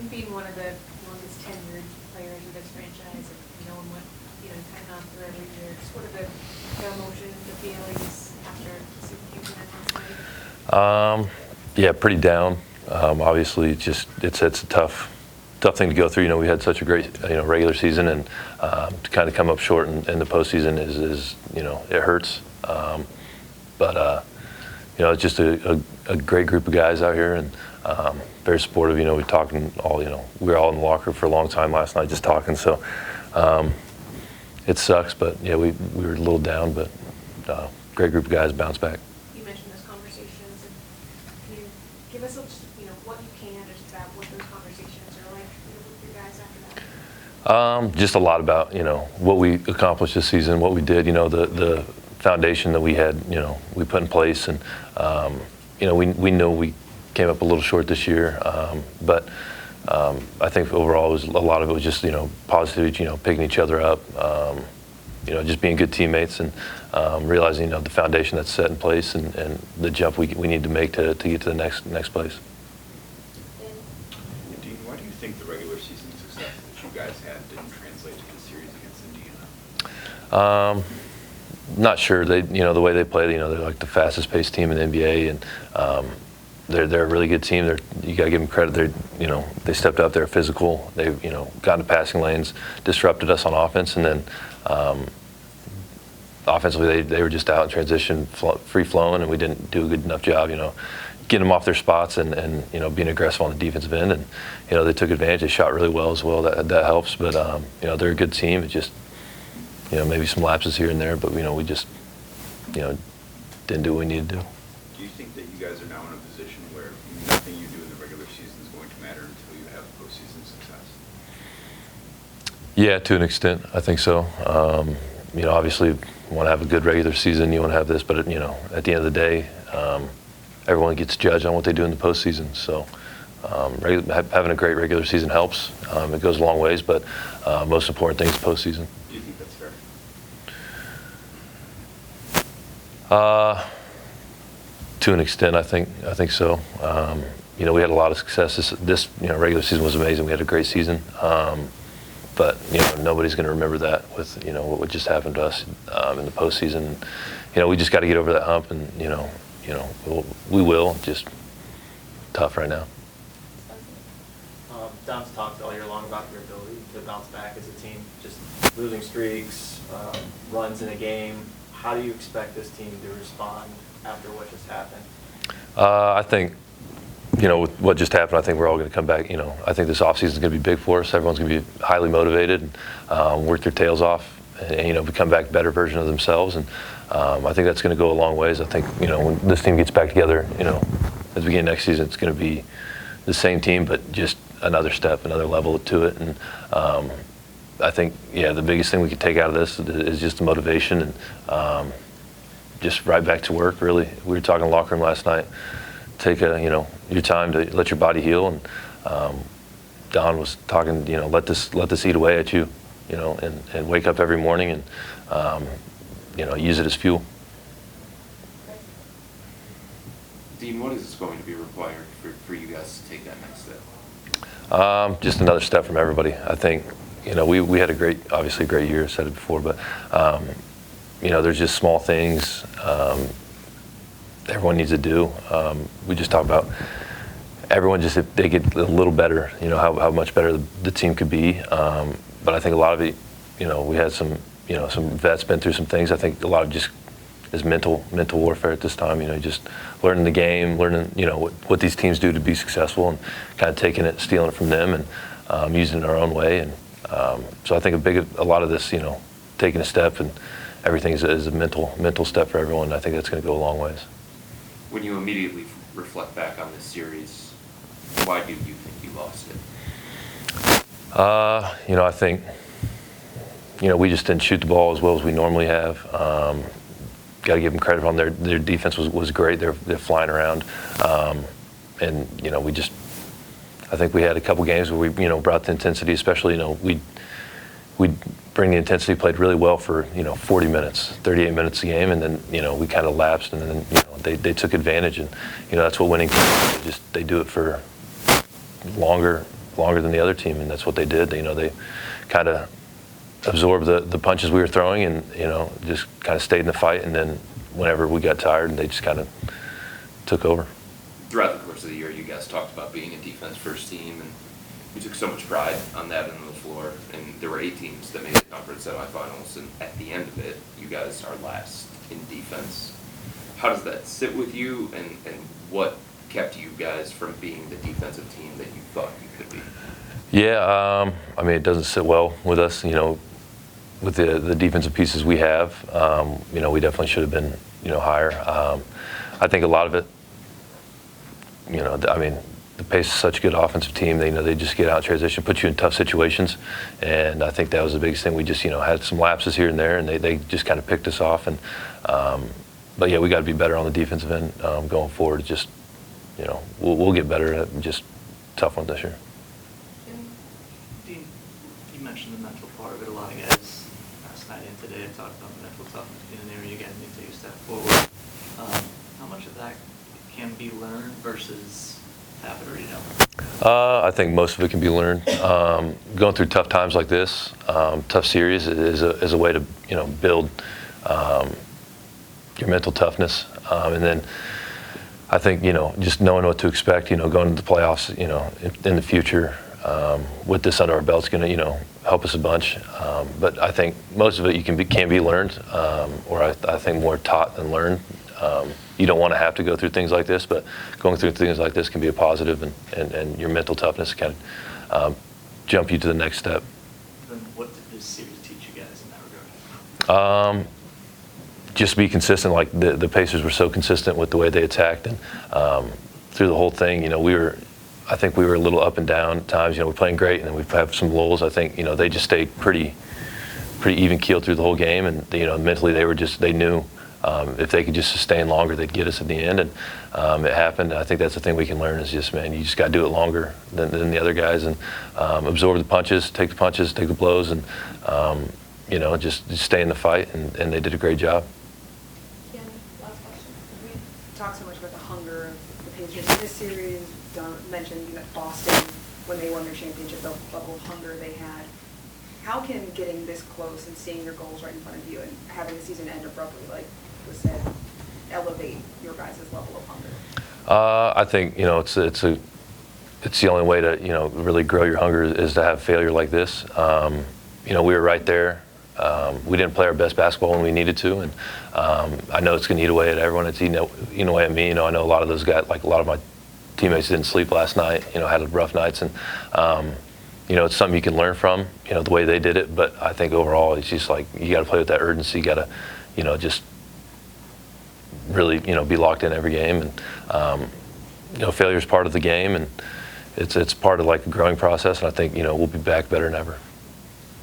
being one of the longest tenured players of this franchise and knowing what you kind of gone through every year, just what are the emotions, the feelings after the season last night? Yeah, pretty down. Obviously, it's a tough thing to go through. We had such a great regular season, and to kind of come up short in the postseason is it hurts. But it's just a great group of guys out here, and very supportive. We're talking all. We were all in the locker for a long time last night, just talking. So it sucks, but yeah, we were a little down, but great group of guys bounce back. You mentioned those conversations, and can you give us what you can just about what those conversations are like with your guys after that? Just a lot about what we accomplished this season, what we did. The foundation that we had, we put in place, and we know we came up a little short this year, but I think overall a lot of it was just positivity, picking each other up, just being good teammates, and realizing the foundation that's set in place, and the jump we need to make to get to the next place. Dean, why do you think the regular season success that you guys had didn't translate to the series against Indiana? Not sure. They, the way they play, they're like the fastest paced team in the NBA, and they're a really good team. You got to give them credit. They stepped up. They're physical. They've got into passing lanes, disrupted us on offense, and then offensively they were just out in transition, free flowing, and we didn't do a good enough job, getting them off their spots and being aggressive on the defensive end. And they took advantage. They shot really well as well. That helps. But they're a good team. It just maybe some lapses here and there, but we just didn't do what we needed to do. Do you think that you guys are now in a position where nothing you do in the regular season is going to matter until you have postseason success? Yeah, to an extent, I think so. Obviously, you want to have a good regular season. You want to have this, but at the end of the day, everyone gets judged on what they do in the postseason. So having a great regular season helps. It goes a long ways, but most important thing is postseason. Do you think that's fair? To an extent, I think so. We had a lot of success. This regular season was amazing. We had a great season, but nobody's going to remember that with what just happened to us in the postseason. We just got to get over that hump, and we will. Just tough right now. Dom's talked all year long about your ability to bounce back as a team, just losing streaks, runs in a game. How do you expect this team to respond after what just happened? I think, with what just happened, I think we're all going to come back. I think this offseason is going to be big for us. Everyone's going to be highly motivated and work their tails off and become back a better version of themselves. And I think that's going to go a long ways. I think, when this team gets back together, at the beginning of next season, it's going to be the same team, but just another step, another level to it. And I think, the biggest thing we can take out of this is just the motivation and just right back to work, really. We were talking in the locker room last night. Take your time to let your body heal. And Don was talking, let this eat away at you, and wake up every morning and, use it as fuel. Dean, what is going to be required for you guys to take that next step? Just another step from everybody. I think, we had obviously a great year, said it before, but, there's just small things everyone needs to do. We just talk about everyone just, if they get a little better, how much better the team could be. But I think a lot of it, we had some vets been through some things. I think a lot of just is mental warfare at this time. Just learning the game, learning, what these teams do to be successful, and kind of taking it, stealing it from them, and using it in our own way. And so I think a lot of this, taking a step and everything is a mental step for everyone. I think that's going to go a long ways. When you immediately reflect back on this series, why do you think you lost it? I think, we just didn't shoot the ball as well as we normally have. Got to give them credit on their defense was great. They're flying around, and I think we had a couple games where we brought the intensity, especially we bring the intensity, played really well for 40 minutes, 38 minutes a game, and then we kind of lapsed, and then they took advantage, and that's what winning teams do. They do it for longer, longer than the other team, and that's what they did. They kind of absorbed the punches we were throwing, and just kind of stayed in the fight. And then whenever we got tired, they just kind of took over. Throughout the course of the year, you guys talked about being a defense-first team, and you took so much pride on that end of the floor. And there were 8 teams that made the conference semifinals, and at the end of it, you guys are last in defense. How does that sit with you, and what kept you guys from being the defensive team that you thought you could be? Yeah, I mean, it doesn't sit well with us, with the defensive pieces we have. We definitely should have been, higher. I think a lot of it, I mean, the Pacers is such a good offensive team. They just get out in transition, put you in tough situations, and I think that was the biggest thing. We just, had some lapses here and there, and they just kind of picked us off. And but yeah, we got to be better on the defensive end going forward. Just, we'll get better at just tough ones this year. Dean, you mentioned the mental part of it. A lot of guys last night and today have talked about the mental toughness being an area you guys need to take a step forward. How much of that can be learned versus have it already done? I think most of it can be learned. Going through tough times like this, tough series is a way to build your mental toughness, and then I think just knowing what to expect, going to the playoffs, in the future, with this under our belt is going to help us a bunch. But I think most of it can be learned, or I think more taught than learned. You don't want to have to go through things like this, but going through things like this can be a positive, and your mental toughness can jump you to the next step. Then what did this series teach you guys in that regard? Just be consistent. Like the Pacers were so consistent with the way they attacked, and through the whole thing, I think we were a little up and down at times. We're playing great, and then we have some lulls. I think they just stayed pretty even keeled through the whole game, and mentally they knew if they could just sustain longer, they'd get us at the end, and it happened. I think that's the thing we can learn is just, man, you just got to do it longer than the other guys, and absorb the punches, take the blows, and just stay in the fight, and they did a great job. Last question. We talk so much about the hunger of the Pacers in this series. Mentioned Boston when they won their championship, the level of hunger they had. How can getting this close and seeing your goals right in front of you and having the season end abruptly, like was said, elevate your guys' level of hunger? I think it's the only way to really grow your hunger is to have failure like this. We were right there. We didn't play our best basketball when we needed to, and I know it's going to eat away at everyone. It's eating away at me. I know a lot of those guys, like a lot of my teammates, didn't sleep last night. Had rough nights, and it's something you can learn from. The way they did it, but I think overall it's just like you got to play with that urgency. You got to, just really, be locked in every game, and failure is part of the game, and it's part of like a growing process. And I think we'll be back better than ever.